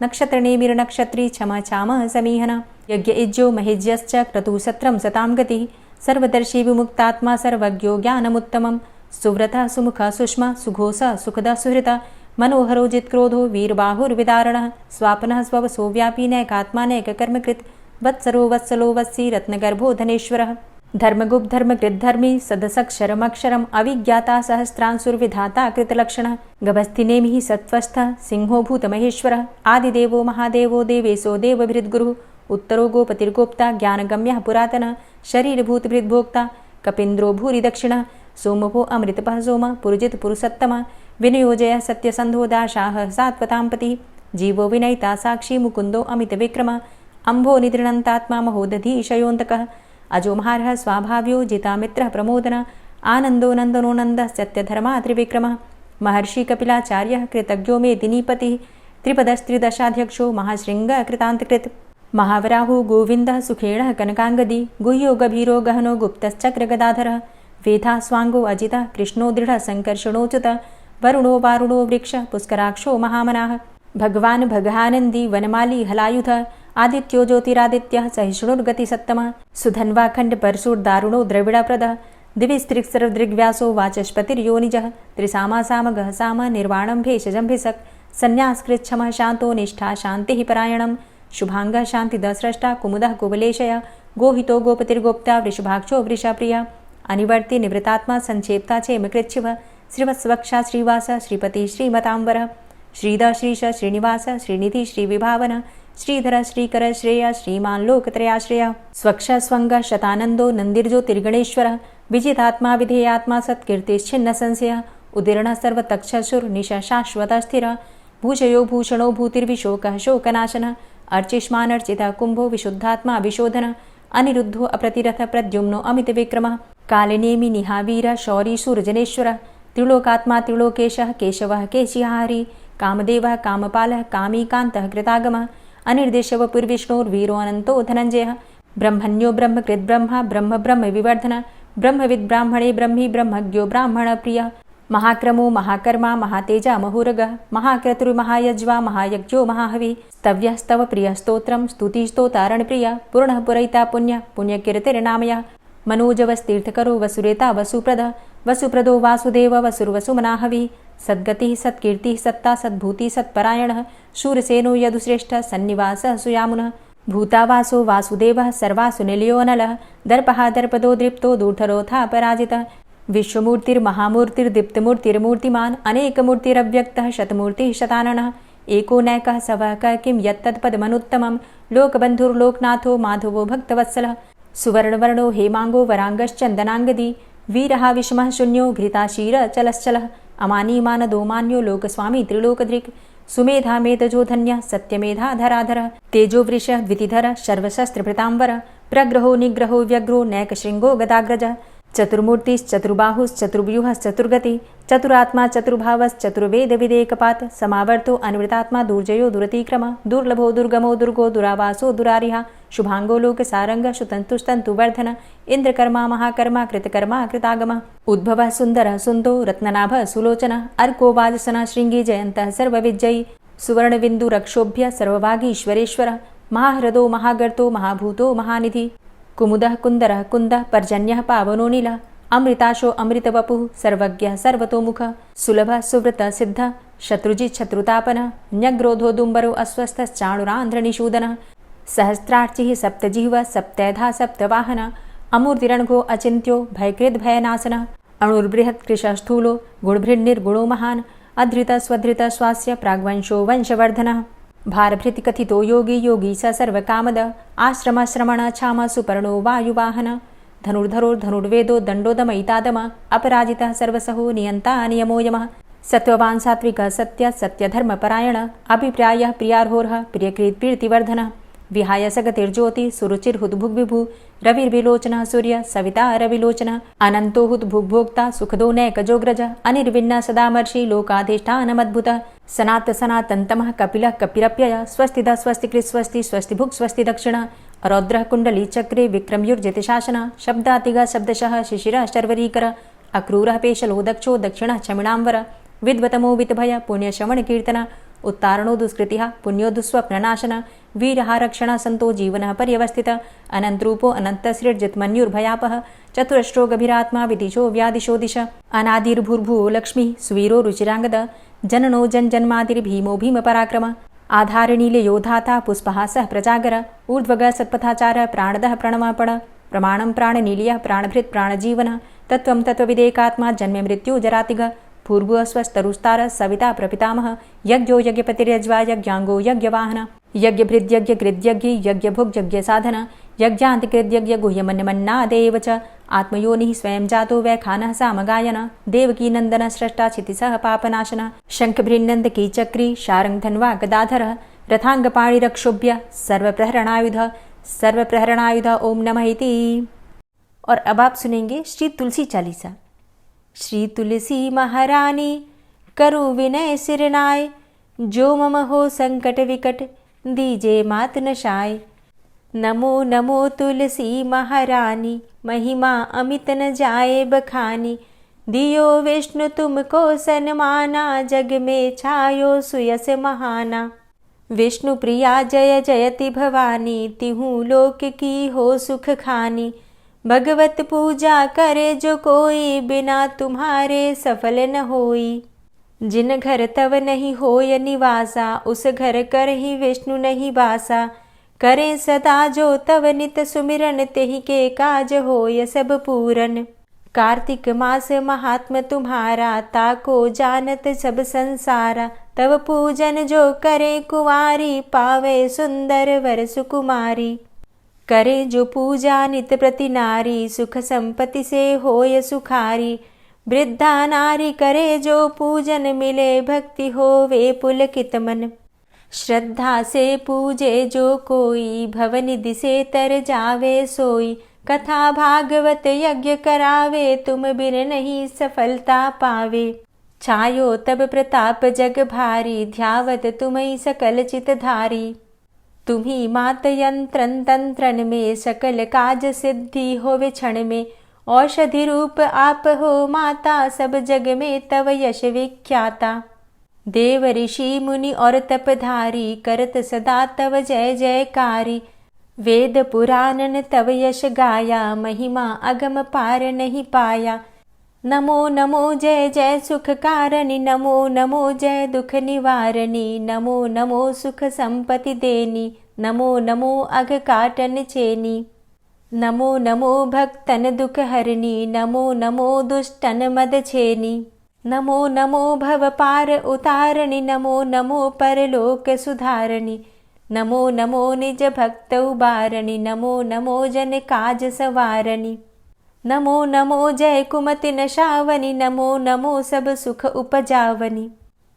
नक्षत्रनेमिर्नक्षत्री क्षम चामः समीहन यज्ञ इज्जो महेज्यश्च क्रतुसत्रं सतां गतिः सर्वदर्शी विमुक्तात्मा सर्वज्ञो ज्ञानमुत्तमं सुव्रतः सुमुखः सुष्मा सुघोषः सुखदः सुहृतः मनोहरो जित्क्रोधो वीरबाहुर्विदारणः स्वापनः स्ववसो व्यापी नैकात्मानैककर्मकृत् वत्सरो वत्सलो वत्सी रत्नगर्भो धनेश्वरः धर्मगुप्त धर्मकृद्धर्मी सदसक्षरमक्षरम् अविज्ञाता सहस्रांसुर्विधाता कृतलक्षणः गभस्तिनेमिः सत्त्वस्थः सिंहो भूतमहेश्वरः आदिदेवो महादेवो देवेशो देवभृद्गुरुः उत्तरो गोपतिर्गोप्ता ज्ञानगम्यः पुरातनः शरीरभूतभृद्भोक्ता कपीन्द्रो भूरि दक्षिणः सोमभो अमृतपः सोम पुरुजित पुरुषोत्तमः विनियोजय सत्यसन्धो दाशाः सात्वतां पतिः जीवो विनयिता साक्षी मुकुन्दो अमितविक्रमः अम्भो निद्रणन्तात्मा महोदधीशयोऽन्तकः अजो महार्हः स्वाभाव्यो जितामित्रः प्रमोदनः आनन्दो नन्दनो नन्दः सत्यधर्मा त्रिविक्रमः महर्षि कपिलाचार्यः कृतज्ञो मेदिनीपतिः त्रिपदस्त्रिदशाध्यक्षो महाशृङ्गः कृतान्तकृत् महावराहो गोविन्दः सुखेणः कनकाङ्गदी गुह्यो गभीरो गहनो गुप्तश्चक्रगदाधरः वेधा स्वाङ्गो अजितः कृष्णो दृढः सङ्कर्षणोच्युतः वरुणो वारुणो वृक्षः पुष्कराक्षो महामनाः भगवान् भगानन्दी वनमाली हलायुधः आदित्यो ज्योतिरादित्यः सहिष्णुर्गतिसत्तमः सुधन्वाखण्ड परशुर्दारुणो द्रविडप्रदः दिविस्त्रिक्सर्वदृग्व्यासो वाचस्पतिर्योनिजः त्रिसामासामगः साम निर्वाणं भेषजम्भिषक् सन्न्यासकृच्छमः शान्तो निष्ठा शान्तिः परायणं शुभाङ्गः शान्तिदस्रष्टा कुमुदः कुवलेशय गोहितो गोपतिर्गोप्ता वृषभाक्षो वृषप्रियः अनिवर्ति निवृतात्मा संक्षेप्ता चेमकृच्छिवः श्रीवत्सवक्षा श्रीवास श्रीपति श्रीमतांबर श्रीद श्रीश श्रीनिवास श्रीनिधि श्रीविभावन श्रीधर श्रीकर श्रेय श्रीमान लोकत्रयाश्रय स्वक्ष स्वंग शतानंदो नंदिर्ज्योतिर्गणेश्वर विजितात्मा विधेयात्मा सत्कीर्तिश्छिन्न संशय उदीर्ण सर्वतक्षसुर निश शाश्वत स्थिर भूषयो भूषणो भूतिर्विशोक शोकनाशन अर्चिष्मान अर्चित कुंभो विशुद्धात्मा विशोधन अनिरुद्धो अप्रतिरथ प्रद्युम्नो अमित विक्रम कालिनेमि निहावीर शौरी सूर्जनेश्वर त्रिलोकात्मा त्रिलोकेशः केशवः केशिहारी कामदेवः कामपालः कामीकान्तः कृतागमः अनिर्देशवपुर्विष्णोर्वीरो अनन्तो धनञ्जयः ब्रह्मण्यो ब्रह्मकृद्ब्रह्मा ब्रह्म ब्रह्म विवर्धन ब्रह्मविद् ब्राह्मणे ब्रह्मी ब्रह्मज्ञो ब्राह्मणप्रियः महाक्रमो महाकर्मा महातेजा महोरगः महाक्रतुर्महायज्वा महायज्ञो महाहवि स्तव्यः स्तव प्रियः स्तोत्रं स्तुतिस्तोतारणप्रियः पूर्णः पुरैता पुण्यः पुण्यकीर्तिर्नामयः मनोजवस्तीर्थकरो वसुरेता वसुप्रदः वसुप्रदो वासुदेव वसुर्वसुमनाहवि सद्गतिः सत्कीर्तिः सत्ता सद्भूति सत्परायणः शूरसेनो यदुश्रेष्ठः सन्निवासः सुयामुनः भूतावासो वासुदेवः सर्वासु निलयोऽनलः दर्पः दर्पदो दृप्तो दूर्धरोऽथा पराजितः विश्वमूर्तिर्महामूर्तिर्दीप्तमूर्तिर्मूर्तिमान् अनेकमूर्तिरव्यक्तः शतमूर्तिः शताननः एको नैकः सवः किं यत्तत्पदमनुत्तमं लोकबन्धुर्लोकनाथो माधवो भक्तवत्सलः सुवर्णवर्णो हेमांगो वरांगश्चन्दनांगदी वीरः विषमः शून्यो घृताशीर चलश्चलः अमानीमानदो मान्यो लोकस्वामी त्रिलोकधृक् सुमेधा मेधजो धन्यः सत्यमेधा धराधरः तेजो वृषः द्वितिधरः सर्वशस्त्रभृतांबरः प्रग्रहो निग्रहो व्यग्रो नैकशृङ्गो गदाग्रजः चतुर्मूर्तिश्चतुर्बाहुश्चतुर्व्यूहश्चतुर्गति चतुरात्मा चतुर्भावश्चतुर्वेदविदेकपात् समावर्तो अनिवृतात्मा दुर्जयो दुरतिक्रम दुर्लभो दुर्गमो दुर्गो दुरावासो दुरारिहा शुभांगो लोकसारंग शुतन्तुस्तन्तुवर्धन इंद्रकर्मा महाकर्मा कृतकर्मा कृतागम उद्भवः सुन्दरः सुन्दो रत्ननाभः सुलोचनः अर्को वाजसनः शृङ्गी जयन्तः सर्वविजयी सुवर्णबिन्दुरक्षोभ्य सर्वभागीश्वरेश्वरः महाह्रदो महागर्तो महाभूतो महानिधि कुमुदः कुन्दरः कुन्दः पर्जन्यः पावनो नीलः अमृताशो अमृतवपुः सर्वज्ञः सर्वतोमुखः सुलभः सुव्रतः सिद्धः शत्रुजित् शत्रुतापनः न्यग्रोधो दुम्बरो अस्वस्थश्चाणुरान्ध्रनिषूदनः सहस्रार्चिः सप्तजिह्वः सप्तैधा सप्तवाहनः अमूर्तिरणघो अचिन्त्यो भयकृद्भयनाशनः अणुर्बृहत् कृशस्थूलो गुणभृन्निर्गुणो महान् अधृतः स्वधृतः स्वास्य प्राग्वंशो वंशवर्धनः भारभृतिकथितो योगी योगी स सर्वकामद आश्रम श्रमण छाम सुपर्णो वायुवाहन धनुर्धरो धनुर्वेदो दण्डोदमयितादम अपराजितः सर्वसहो नियन्ता नियमो यमः सत्त्ववान् सात्विकः सत्य सत्यधर्मपरायण अभिप्रायः प्रियार्होर्ह प्रियकृत् प्रीतिवर्धनः विहाय सगतिर्ज्योति सुरुचिर्हुद्भुग्विभु रविर्विलोचनः सूर्य सविता रविलोचनः अनंतो हुद्भुग्भोक्ता सुखदो नैकजोग्रज अनिर्विण्ण सदामर्षि लोकाधिष्ठानमद्भुतः सनात सनातन्तमः कपिलः कपिरप्यय स्वस्तिदा स्वस्तिकृत् स्वस्ति स्वस्तिभुक् स्वस्ति दक्षिणः रौद्रः कुण्डली चक्रे विक्रमयुर्जितशासनः शब्दातिगा शब्दशः शिशिरः शर्वरीकर अक्रूरः पेशलो दक्षो दक्षिणः क्षमिणाम्बर विद्वतमो वितभय पुण्यश्रवणकीर्तन उत्तारणो दुष्कृतिः पुण्यो दुःस्वप्ननाशन वीरहारक्षण संतो जीवनः पर्यवस्थितः अनन्तरूपो अनन्तसृर्जितमन्युर्भयापः चतुरश्रो गभीरात्मा विदिशो व्यादिशो दिश अनादिर्भूर्भुवो लक्ष्मी सुवीरो रुचिराङ्गद जननो जन्मादिर्भीमो भीमपराक्रम आधारनीले योधाता पुष्पहासः प्रजागर ऊर्ध्वग सत्पथाचार प्राणदः प्रणमापण प्रमाणं प्राणनीलियः प्राणभृत् प्राणजीवनः तत्त्वं तत्त्वविदेकात्मा जन्म मृत्यु जरातिग पूर्वस्वस्तरुस्तार सविता प्रपितामह यज्ञो यज्ञपतिर्यज्वा यज्ञांगो यज्ञवाहन यज्ञभृद्यज्ञकृद्यज्ञ यज्ञभुग्यज्ञसाधन यज्ञान्तिकृद्यज्ञ गुह्यमन्यमन्नादेव च आत्मयोनिः स्वयं जातो वैखानः सामगायन देवकी नन्दन स्रष्टा क्षितिसः पापनाशन शङ्खभृन्नन्दकी चक्री शारङ्गधन्वा गदाधरः रथाङ्गपाणिरक्षोभ्य सर्वप्रहरणायुध ओम नमः इति। और अब आप सुनेंगे श्री तुलसी चालीसा। श्री तुलसी महारानी करु विनय सिरनाय, जो मम हो संकट विकट दीजे मात नशाय। नमो नमो तुलसी महारानी, महिमा अमित न जाए बखानी। दियो विष्णु तुमको सन्माना, जग में छायो सुयस महाना। विष्णु प्रिया जय जयति भवानी, तिहु लोक की हो सुख खानी। भगवत पूजा करे जो कोई, बिना तुम्हारे सफल न होई। जिन घर तव नहीं होय निवासा, उस घर कर ही विष्णु नहीं बासा। करें सदा जो तव नित सुमिरन, तेहि के काज होय सब पूरन। कार्तिक मास महात्म तुम्हारा, ताको जानत सब संसारा। तव पूजन जो करे कुंवारी, पावे सुंदर वर सुकुमारी। करे जो पूजा नित प्रति नारी, सुख संपत्ति से होय सुखारी। वृद्धा नारी करे जो पूजन, मिले भक्ति होवे पुलकित मन। श्रद्धा से पूजे जो कोई, भवनिधि से तर जावे सोई। कथा भागवत यज्ञ करावे, तुम बिन नहीं सफलता पावे। छायो तब प्रताप जग भारी, ध्यावत तुम्हि सकल चित धारी। तुम्ही मात यंत्रन तंत्रन में, सकल काज सिद्धि होवे क्षण में। औषधि रूप आप हो माता, सब जग में तव यश विख्याता। देव ऋषि मुनि और तपधारी, करत सदा तव जय जयकारी। वेद पुराणन तव यश गाया, महिमा अगम पार नहीं पाया। नमो नमो जय जय सुख कारणि, नमो नमो जय दुख निवारणी। नमो नमो सुख संपत्ति देनी, नमो नमो अघ काटन छेनी। नमो नमो भक्तन दुख हरणी, नमो नमो दुष्टन मद छेनी। नमो नमो भव पार उतारणी, नमो नमो परलोक सुधारणी। नमो नमो निज भक्त उबारणी, नमो नमो जन काज सवारणी। नमो नमो जय कुमति नशावनी, नमो नमो सब सुख उपजावनी।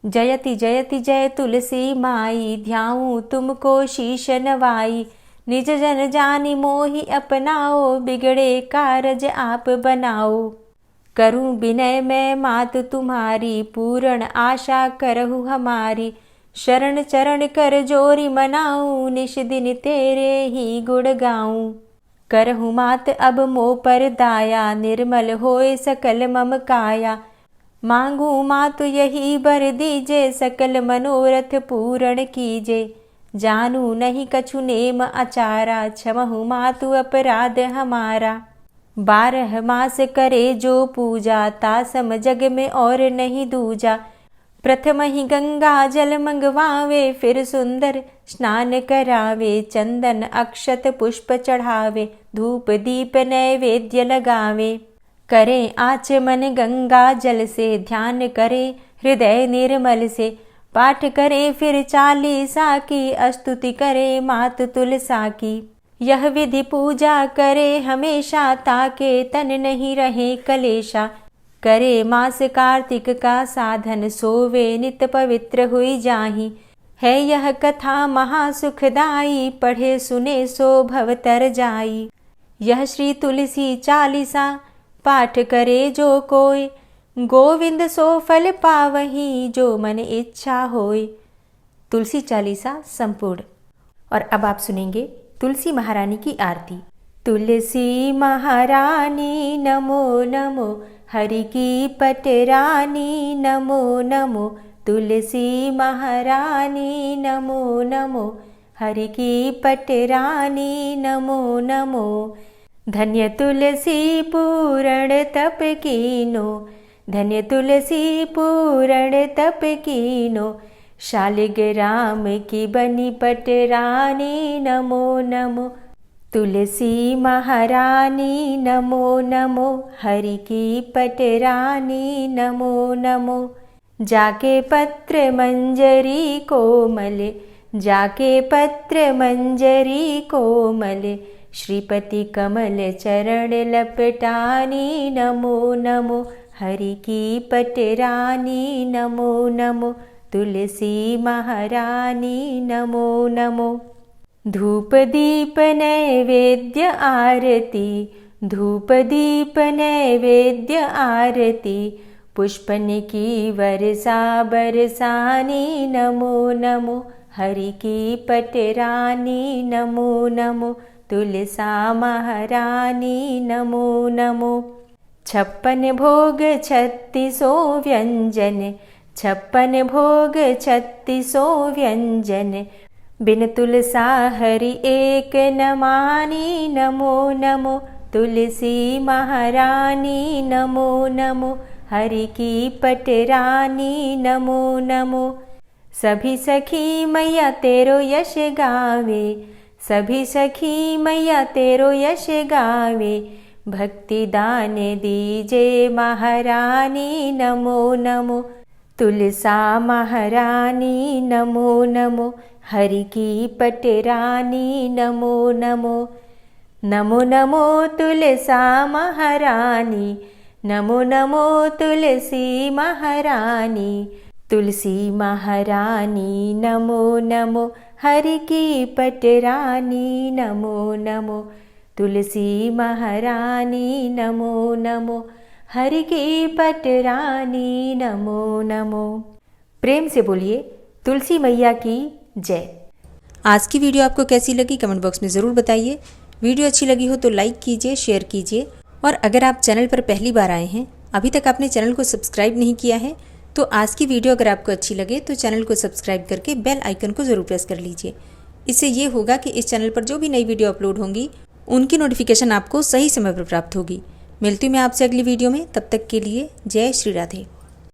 जयति जयति जय तुलसी माई, ध्याऊं तुमको शीश नवाई। निज जन जानी मोहि अपनाओ, बिगड़े कारज आप बनाओ। करूं विनय मैं मात तुम्हारी, पूर्ण आशा करहु हमारी। शरण चरण कर जोरी मनाऊं, निश दिन तेरे ही गुण गाऊं। करहु मात अब मो पर दाया, निर्मल होए सकल मम काया। मांगू मातु यही बर दीजे, सकल मनोरथ पूर्ण कीजे। जानू नहीं कछु नेम आचारा, क्षमहु मातु अपराध हमारा। 12 मास करे जो पूजा, तासम जग में और नहीं दूजा। प्रथम ही गंगा जल मंगवावे, फिर सुंदर स्नान करावे। चंदन अक्षत पुष्प चढ़ावे, धूप दीप नैवेद्य लगावे। करें आचमन गंगा जल से, ध्यान करे हृदय निर्मल से। पाठ करे फिर चालीसा की, स्तुति करे मात तुलसा की। यह विधि पूजा करे हमेशा, ताके तन नहीं रहे कलेशा। करे मास कार्तिक का साधन, सोवे नित पवित्र हुई जाहि। है यह कथा महासुखदाई, पढ़े सुने सो भव तर जाई। यह श्री तुलसी चालीसा, पाठ करे जो कोय, गोविंद सो फल पावही, जो मन इच्छा होय। तुलसी चालीसा संपूर्ण। और अब आप सुनेंगे तुलसी महारानी की आरती। तुलसी महारानी नमो नमो, हरि की पटरानी नमो नमो। तुलसी महारानी नमो नमो, हरि की पटरानी नमो नमो। धन्य तुलसी पूर्ण तप कीनो, धन्य तुलसी पूर्ण तप कीनो। शालिग्राम की बनी पटरानी नमो नमो। तुलसी महारानी नमो नमो, हरि की पटरानी नमो नमो। जाके पत्र मंजरी कोमल, जाके पत्र मंजरी कोमल। श्रीपति कमल चरण लपटानी नमो नमो, हरि की पटरानी नमो नमो। तुलसी महारानी नमो नमो। धूप दीप नैवेद्य आरती, धूप दीप नैवेद्य आरती। पुष्पन की वर्षा बरसानी नमो नमो, हरि की पटरानी नमो नमो। तुलसा महारानी नमो नमो। 56 भोग 36 व्यंजन, 56 भोग 36 व्यंजन। बिन तुलसा हरि एक न मानी नमो नमो। तुलसी महारानी नमो नमो, हरि की पटरानी नमो नमो। सभी सखी मैया तेरो यश गावे, सभी सखी मैया तेरो यश गावे। भक्ति दान दीजे महारानी नमो नमो। तुलसा महारानी नमो नमो, हरि की पटरानी नमो नमो। नमो नमो तुलसा महारानी, नमो नमो तुलसी महारानी। तुलसी महारानी नमो नमो, हरि की पटरानी नमो नमो। तुलसी महारानी नमो नमो, हरि की पटरानी नमो नमो। प्रेम से बोलिए तुलसी मैया की जय। आज की वीडियो आपको कैसी लगी कमेंट बॉक्स में ज़रूर बताइए। वीडियो अच्छी लगी हो तो लाइक कीजिए, शेयर कीजिए। और अगर आप चैनल पर पहली बार आए हैं, अभी तक आपने चैनल को सब्सक्राइब नहीं किया है, तो आज की वीडियो अगर आपको अच्छी लगे तो चैनल को सब्सक्राइब करके बेल आइकन को ज़रूर प्रेस कर लीजिए। इससे ये होगा कि इस चैनल पर जो भी नई वीडियो अपलोड होंगी उनकी नोटिफिकेशन आपको सही समय पर प्राप्त होगी। मिलती हूँ मैं आपसे अगली वीडियो में, तब तक के लिए जय श्री राधे।